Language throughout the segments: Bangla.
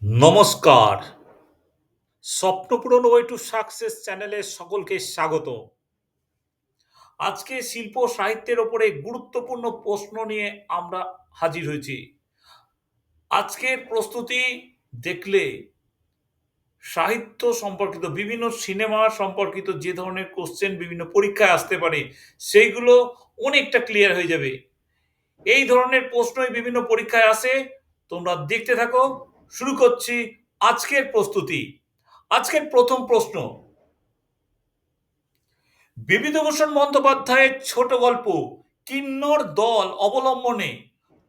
নমস্কার। স্বপ্নপূরণ ওয়ে টু সাকসেস চ্যানেলে সকলকে স্বাগত। আজকে শিল্প ও সাহিত্যের ওপরে গুরুত্বপূর্ণ প্রশ্ন নিয়ে আমরা হাজির হয়েছি। আজকের প্রস্তুতি দেখলে সাহিত্য সম্পর্কিত বিভিন্ন সিনেমা সম্পর্কিত যে ধরনের কোশ্চেন বিভিন্ন পরীক্ষায় আসতে পারে সেইগুলো অনেকটা ক্লিয়ার হয়ে যাবে। এই ধরনের প্রশ্নই বিভিন্ন পরীক্ষায় আসে। তোমরা দেখতে থাকো। শুরু করছি আজকের প্রস্তুতি। আজকের প্রথম প্রশ্ন, বিভূতিভূষণ বন্দ্যোপাধ্যায়ের ছোট গল্প কিন্নর দল অবলম্বনে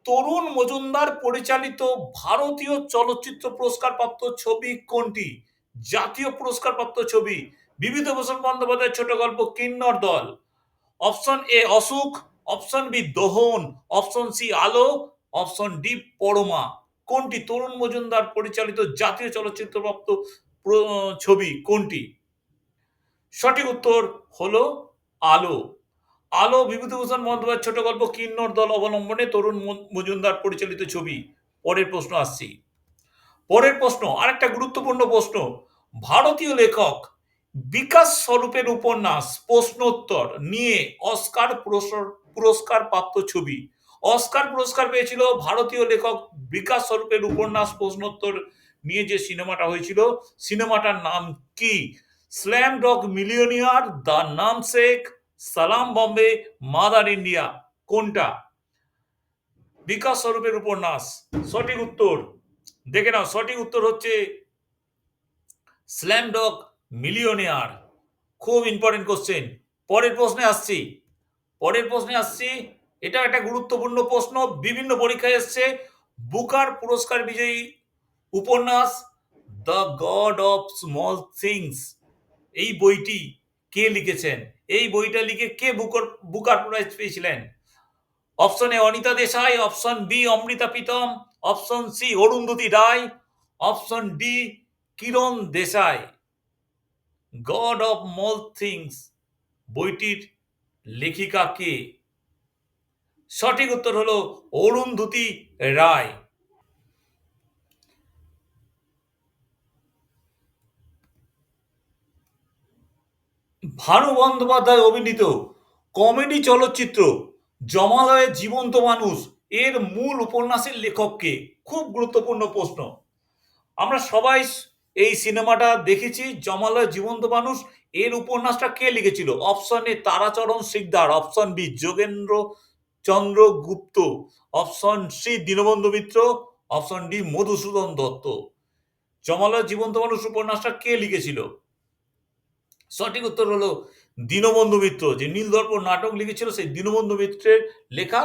তরুণ মজুমদার পরিচালিত ভারতীয় চলচ্চিত্র পুরস্কারপ্রাপ্ত ছবি কোনটি? জাতীয় পুরস্কারপ্রাপ্ত ছবি বিভূতিভূষণ বন্দ্যোপাধ্যায়ের ছোট গল্প কিন্নর দল। অপশন এ অসুখ, অপশন বি দোহন, অপশন সি আলো, অপশন ডি পরমা। কোনটি তরুণ মজুমদার পরিচালিত জাতীয় চলচ্চিত্রপ্রাপ্ত ছবি কোনটি? সঠিক উত্তর হলো আলো। আলো বিভূতিভূষণ বন্দ্যোপাধ্যায়ের ছোট গল্প কিন্নর দল অবলম্বনে তরুণ মজুমদার পরিচালিত ছবি। পরের প্রশ্ন আসছি। পরের প্রশ্ন আরেকটা গুরুত্বপূর্ণ প্রশ্ন, ভারতীয় লেখক বিকাশ স্বরূপের উপন্যাস প্রশ্নোত্তর নিয়ে অস্কার পুরস্কার প্রাপ্ত ছবি। অস্কার পুরস্কার পেয়েছিল ভারতীয় লেখক বিকাশ স্বরূপের উপন্যাস প্রশ্নোত্তর নিয়ে যে সিনেমাটা হয়েছিল, সিনেমাটার নাম কি? Slam dog millionaire, the namesake, সালাম বম্বে, মাদার ইন্ডিয়া। কোনটা? বিকাশ স্বরূপের উপন্যাস। সঠিক উত্তর দেখে নাও, সঠিক উত্তর হচ্ছে স্ল্যাম ডগ মিলিয়নিয়ার। খুব ইম্পর্টেন্ট কোশ্চেন। পরের প্রশ্নে আসছি। পরের প্রশ্নে আসছি। এটা একটা গুরুত্বপূর্ণ প্রশ্ন, বিভিন্ন পরীক্ষায় এসছে। বুকার পুরস্কার বিজয়ী উপন্যাস the God of Small Things, এই বইটি কে লিখেছেন? এই বইটা লিখে কে বুকার প্রাইজ পেয়েছিলেন? Option A Anita Desai, option B Amrita Pritam, option C Arundhati Roy, option D Kiran Desai. God of Small Things বইটির লেখিকা কে? সঠিক উত্তর হলো অরুন্ধতী রায়। ভানু বন্দ্যোপাধ্যায় অভিনীত কমেডি চলচ্চিত্র জমালয়ের জীবন্ত মানুষ এর মূল উপন্যাসের লেখক কে? খুব গুরুত্বপূর্ণ প্রশ্ন। আমরা সবাই এই সিনেমাটা দেখেছি, জমালয়ের জীবন্ত মানুষ। এর উপন্যাসটা কে লিখেছিল? Option A Tarachoran Sikdar, option B Jogendra Chandra Gupta, option C Dinabandhu Mitra, option D Madhusudan Dutta. জমালয়ের জীবন্ত মানুষ উপন্যাসটা কে লিখেছিল? সঠিক উত্তর হলো দীনবন্ধু মিত্র। যে নীলদর্পণ নাটক লিখেছিল সেই দীনবন্ধু মিত্রের লেখা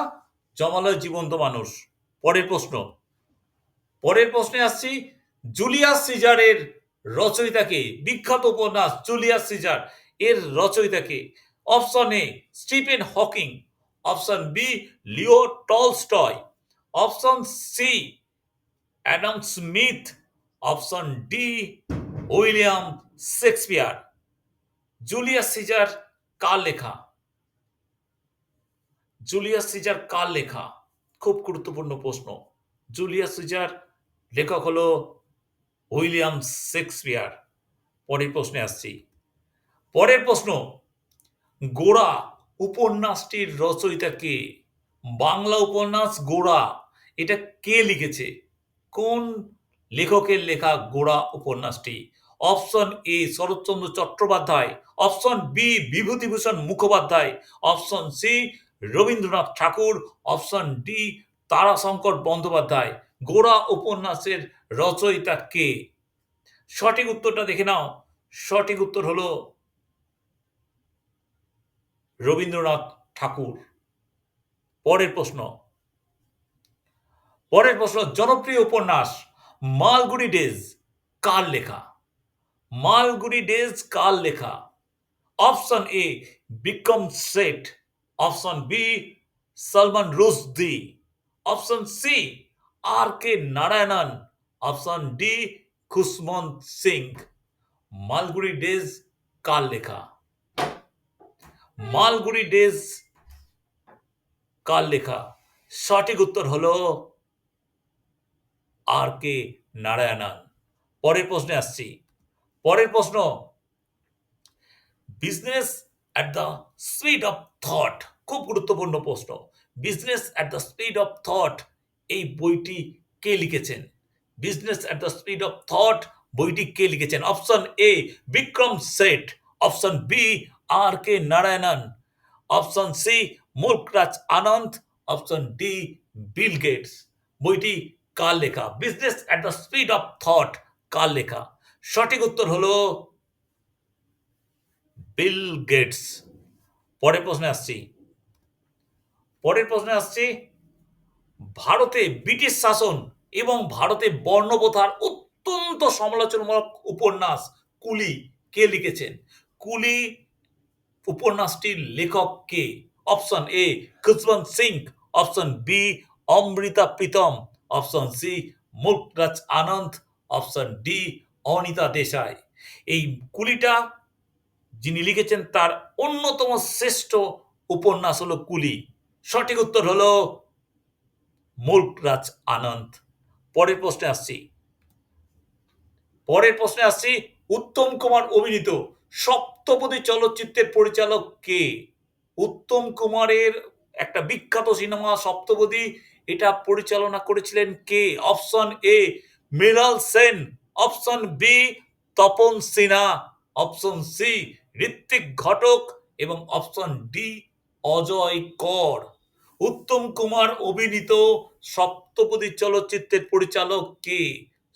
জমালয়ের জীবন্ত মানুষ। পরের প্রশ্ন। পরের প্রশ্নে আসছি। জুলিয়াস সিজারের রচয়িতাকে, বিখ্যাত উপন্যাস জুলিয়াস সিজার এর রচয়িতাকে? Option A Stephen Hawking, option B Leo Tolstoy, option C Adam Smith, option D William Shakespeare. Julius Caesar কার লেখা? জুলিয়াস সিজার কার লেখা? খুব গুরুত্বপূর্ণ প্রশ্ন। জুলিয়াস সিজার লেখক হলো উইলিয়াম শেক্সপিয়ার। পরের প্রশ্নে আসছি। পরের প্রশ্ন, গোড়া উপন্যাসটির রচয়িতা কে? বাংলা উপন্যাস গোড়া, এটা কে লিখেছে? কোন লেখকের লেখা গোড়া উপন্যাসটি? Option A Saratchandra Chattopadhyay, option B Bibhutibhushan Mukhopadhyay, option C Rabindranath Tagore, option D Tarashankar Bandyopadhyay. Gora উপন্যাসের রচয়িতা কে? সঠিক উত্তরটা দেখে নাও। সঠিক উত্তর হলো রবীন্দ্রনাথ ঠাকুর। পরের প্রশ্ন। পরের প্রশ্ন, জনপ্রিয় উপন্যাস মালগুড়ি ডেজ কার লেখা? মালগুড়ি ডেজ কার লেখা? Option A Vikram Seth, option B Salman Rushdie, option C R K Narayanan, option D Khushwant Singh. Malgudi days কার লেখা? মালগুড়ি ডেজ কার লেখা? সঠিক উত্তর হলো আর কে নারায়ণন। পরের প্রশ্নে আসছি। পরের প্রশ্ন, business at the speed of thought, খুব গুরুত্বপূর্ণ প্রশ্ন। Business at the speed of thought এই বইটি কে লিখেছেন? Business at the speed of thought বইটি কে লিখেছেন? Option A Vikram Seth, option B R K Narayanan, option C Mulkraj Anand, option D Bill Gates. বইটি কার লেখা? Business at the speed of thought কার লেখা? সঠিক উত্তর হলো বিল গেটস। পরের প্রশ্নে আসছি। পরের প্রশ্নে আসছি, ভারতে ব্রিটিশ শাসন এবং ভারতে বর্ণপ্রথার অত্যন্ত সমালোচনামূলক উপন্যাস কুলি কে লিখেছেন? কুলি উপন্যাসটির লেখক কে? Option A Khushwant Singh, option B Amrita Pritam, option C Mulkraj Anand, option D Anita Desai. এই কুলিটা যিনি লিখেছেন তার অন্যতম শ্রেষ্ঠ উপন্যাস হলো কুলি। সঠিক উত্তর হলো মুল্করাজ আনন্দ। পরের প্রশ্নে আসছি। পরের প্রশ্নে আসছি, উত্তম কুমার অভিনীত সপ্তপদী চলচ্চিত্রের পরিচালক কে? উত্তম কুমারের একটা বিখ্যাত সিনেমা সপ্তপদী, এটা পরিচালনা করেছিলেন কে? Option A Mrinal Sen, option B Tapan Sinha, option C Ritwik Ghatak এবং অপশন ডি অজয় কর। উত্তম কুমার অভিনীত সপ্তপদী চলচ্চিত্রের পরিচালক কে?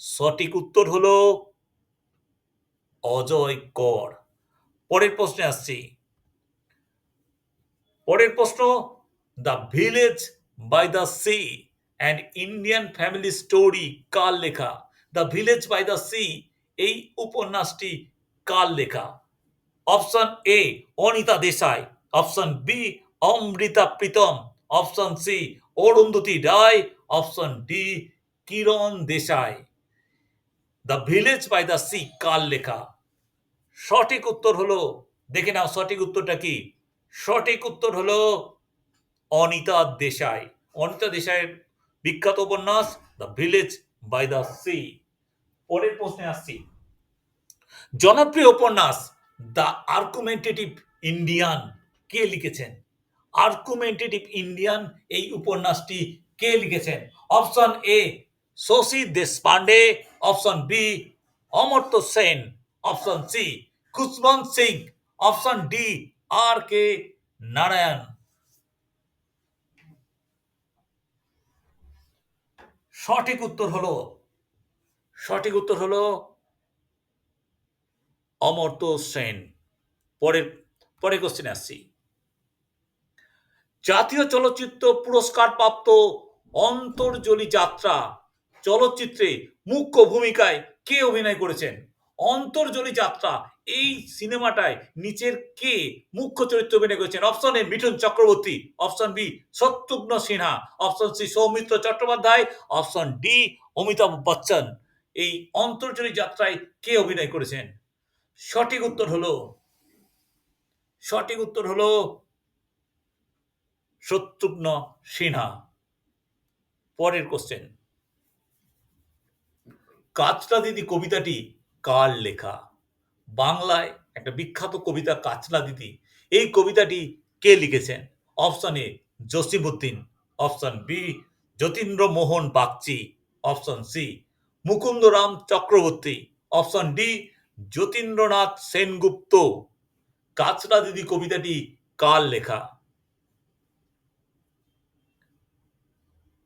সঠিক উত্তর হলো অজয় কর। পরের প্রশ্নে আসছি। পরের প্রশ্ন, the village by the sea and Indian family story কার লেখা? The village by the sea এই উপন্যাসটি কার লেখা? Option A Anita Desai, option B Amrita Pritam, option C Arundhati Roy, option D Kiran Desai. The village by the sea কার লেখা? সঠিক উত্তর হলো, দেখে নাও সঠিক উত্তরটা কি। সঠিক উত্তর হলো অনিতা দেশাই। অনিতা দেশাইয়ের বিখ্যাত উপন্যাস the village by the sea. পরের প্রশ্নে আসছি। জনপ্রিয় উপন্যাস দ্য আর্গুমেন্টেটিভ ইন্ডিয়ান কে লিখেছেন? আর্গুমেন্টেটিভ ইন্ডিয়ান এই উপন্যাসটি কে লিখেছেন? Option A Shashi Deshpande, option B Amartya Sen, option C Khushwant Singh, option D R K Narayan. সঠিক উত্তর হলো, সঠিক উত্তর হলো অমর্ত্য সেন। পরের পরের কোশ্চেনে আসছি। জাতীয় চলচ্চিত্র পুরস্কার প্রাপ্ত অন্তর্জলি যাত্রা চলচ্চিত্রে মুখ্য ভূমিকায় কে অভিনয় করেছেন? অন্তর্জলি যাত্রা এই সিনেমাটায় নিচের কে মুখ্য চরিত্রে অভিনয় করেছেন? Option A Mithun Chakraborty, option B Shatrughan Sinha, option C Soumitra Chattopadhyay, option D Amitabh Bachchan. এই অন্তর্জলি যাত্রায় কে অভিনয় করেছেন? সঠিক উত্তর হলো, সঠিক উত্তর হলো শত্রুঘ্ন সিনহা। পরের কোশ্চেন, কাচরা দিদি কবিতাটি কার লেখা? বাংলায় একটা বিখ্যাত কবিতা কাচরা দিদি, এই কবিতাটি কে লিখেছেন? Option A Jasimuddin, option B Jatindra Mohan Bagchi, option C Mukundaram Chakraborty, option D Jatindranath Sengupta. কাচরা দিদি কবিতাটি কার লেখা?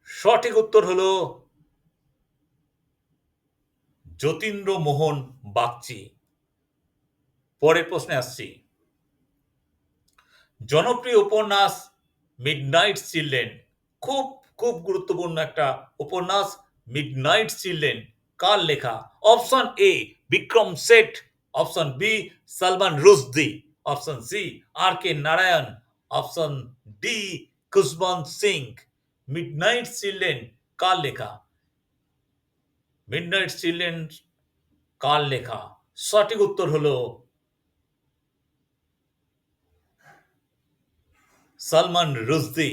সঠিক উত্তর হলো যতীন্দ্র মোহন বাগচি। পরের প্রশ্নে আসছি। জনপ্রিয় উপন্যাস মিডনাইট চিলড্রেন, খুব খুব গুরুত্বপূর্ণ একটা উপন্যাস মিডনাইট চিলড্রেন কার লেখা? Option A Vikram Seth, option B Salman Rushdie, option C R K Narayan, option D Khushwant Singh. Midnight children কার লেখা? মিডনাইট চিলড্রেন কার লেখা? সঠিক উত্তর হলো সালমান রুশদি।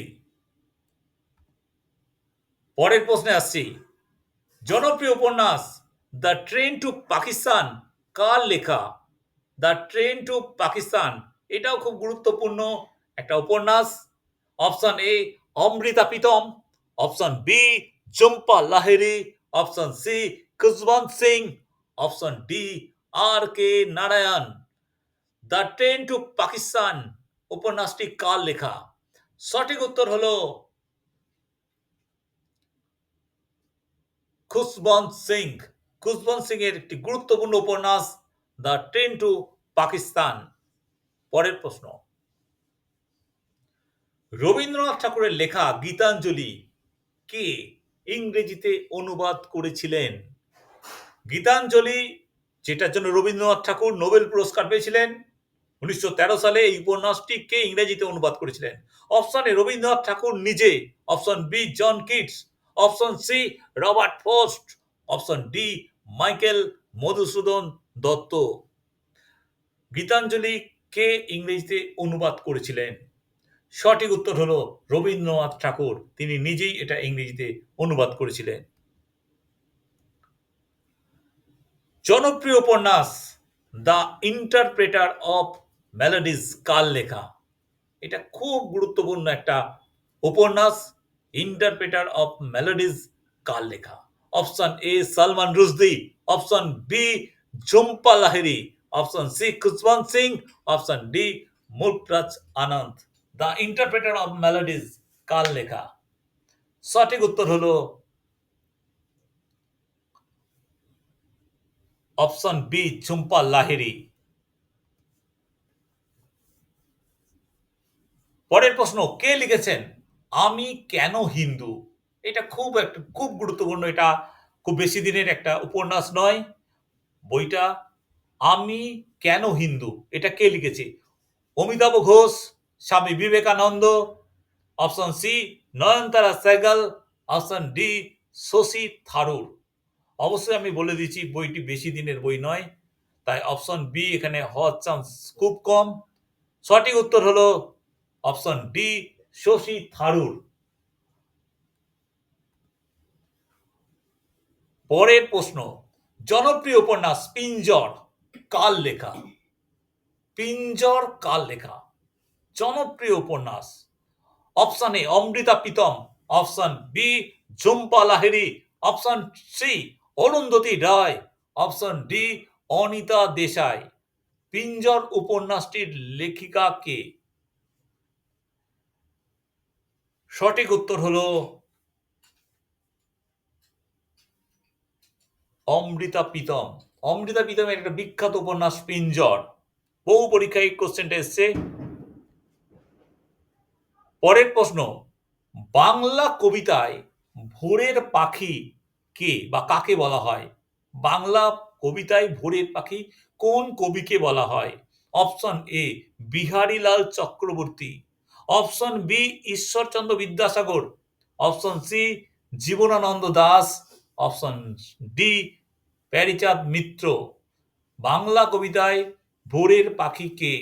পরের প্রশ্নে আসছি। জনপ্রিয় উপন্যাস দ্য ট্রেন টু পাকিস্তান কার লেখা? দ্য ট্রেন টু পাকিস্তান এটাও খুব গুরুত্বপূর্ণ একটা উপন্যাস। Option A Amrita Pritam, option B Jhumpa Lahiri, option C Khushwant Singh, option D R K Narayan. The train to Pakistan উপন্যাসটি কার লেখা? সঠিক উত্তর হলো খুশবন্ত সিং। খুশবন্ত সিং এর একটি গুরুত্বপূর্ণ উপন্যাস দ্য ট্রেন টু পাকিস্তান। পরের প্রশ্ন, রবীন্দ্রনাথ ঠাকুরের লেখা গীতাঞ্জলি কে ইংরেজিতে অনুবাদ করেছিলেন? গীতাঞ্জলি, যেটার জন্য রবীন্দ্রনাথ ঠাকুর নোবেল পুরস্কার পেয়েছিলেন 1913 সালে, এই উপন্যাসটি কে ইংরেজিতে অনুবাদ করেছিলেন? অপশন এ রবীন্দ্রনাথ ঠাকুর নিজে, option B John Keats, option C Robert Frost, option D Michael Madhusudan Dutta. Gitanjali কে ইংরেজিতে অনুবাদ করেছিলেন? সঠিক উত্তর হলো রবীন্দ্রনাথ ঠাকুর, তিনি নিজেই এটা ইংরেজিতে অনুবাদ করেছিলেন। জনপ্রিয় উপন্যাস দ্য ইন্টারপ্রেটার অফ মেলোডিজ কার লেখা? এটা খুব গুরুত্বপূর্ণ একটা উপন্যাস। ইন্টারপ্রেটার অফ মেলোডিজ কার লেখা? Option A Salman Rushdie, option B Jhumpa Lahiri, option C Khushwant Singh, option D Mulkraj Anand. The interpreter of melodies কার লেখা? সঠিক উত্তর হলো অপশন বি ঝুম্পা লাহিড়ী। পরের প্রশ্ন, কে লিখেছেন আমি কেন হিন্দু? এটা খুব গুরুত্বপূর্ণ, এটা খুব বেশি দিনের একটা উপন্যাস নয়। বইটা আমি কেন হিন্দু, এটা কে লিখেছে? অমিতাভ ঘোষ, স্বামী বিবেকানন্দ, অপশন সি নয়নতারা সেহগল, অপশন ডি শশী থারুর। অবশ্যই আমি বলে দিচ্ছি বইটি বেশি দিনের বই নয়, তাই অপশন বি এখানে হওয়ার চান্স খুব কম। সঠিক উত্তর হলো অপশন ডি শশী থারুর। পরের প্রশ্ন, জনপ্রিয় উপন্যাস পিঞ্জর কার লেখা? পিঞ্জর কার লেখা? জনপ্রিয় উপন্যাস। Option A Amrita Pritam, option B Jhumpa Lahiri, option C Arundhati Roy, option D Anita Desai. Pinjar উপন্যাসটির লেখিকা কে? সঠিক উত্তর হলো অমৃতা প্রীতম। অমৃতা প্রীতমের একটা বিখ্যাত উপন্যাস পিঞ্জর, বহু পরীক্ষায় কোশ্চেনটা এসছে। পরের প্রশ্ন, বাংলা কবিতায় ভোরের পাখি কে বা কাকে বলা হয়? বাংলা কবিতায় ভোরের পাখি কোন কবিকে বলা হয়? Option A Biharilal Chakraborty, option B Ishwarchandra Vidyasagar, option C Jibanananda Das, option D Pyarichand Mitra. Bangla কবিতায় ভোরের পাখি কে?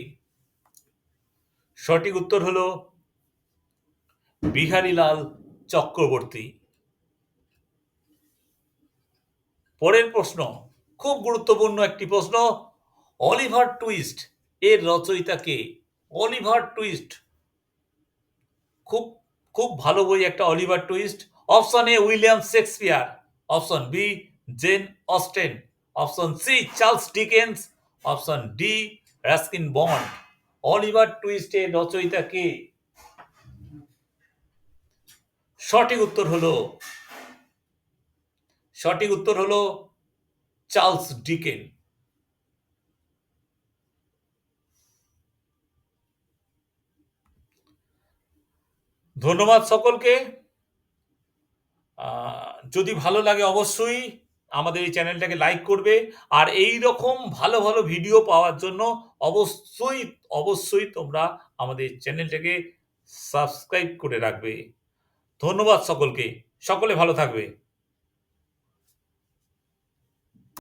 সঠিক উত্তর হলো বিহারীলাল চক্রবর্তী। পরের প্রশ্ন, খুব গুরুত্বপূর্ণ একটি প্রশ্ন, অলিভার টুইস্ট এর রচয়িতা কে? অলিভার টুইস্ট খুব খুব ভালো বই একটা, Oliver Twist. Option A William Shakespeare, option B Jane Austen, option C Charles Dickens, option D Ruskin Bond. Oliver Twist এর রচয়িতা কে? সঠিক উত্তর হলো চার্লস ডিকেন। ধন্যবাদ সকলকে। যদি ভালো লাগে অবশ্যই আমাদের এই চ্যানেলটাকে লাইক করবে, আর এই রকম ভালো ভালো ভিডিও পাওয়ার জন্য অবশ্যই তোমরা আমাদের চ্যানেলটাকে সাবস্ক্রাইব করে রাখবে। ধন্যবাদ সকলকে, সকলে ভালো থাকবে।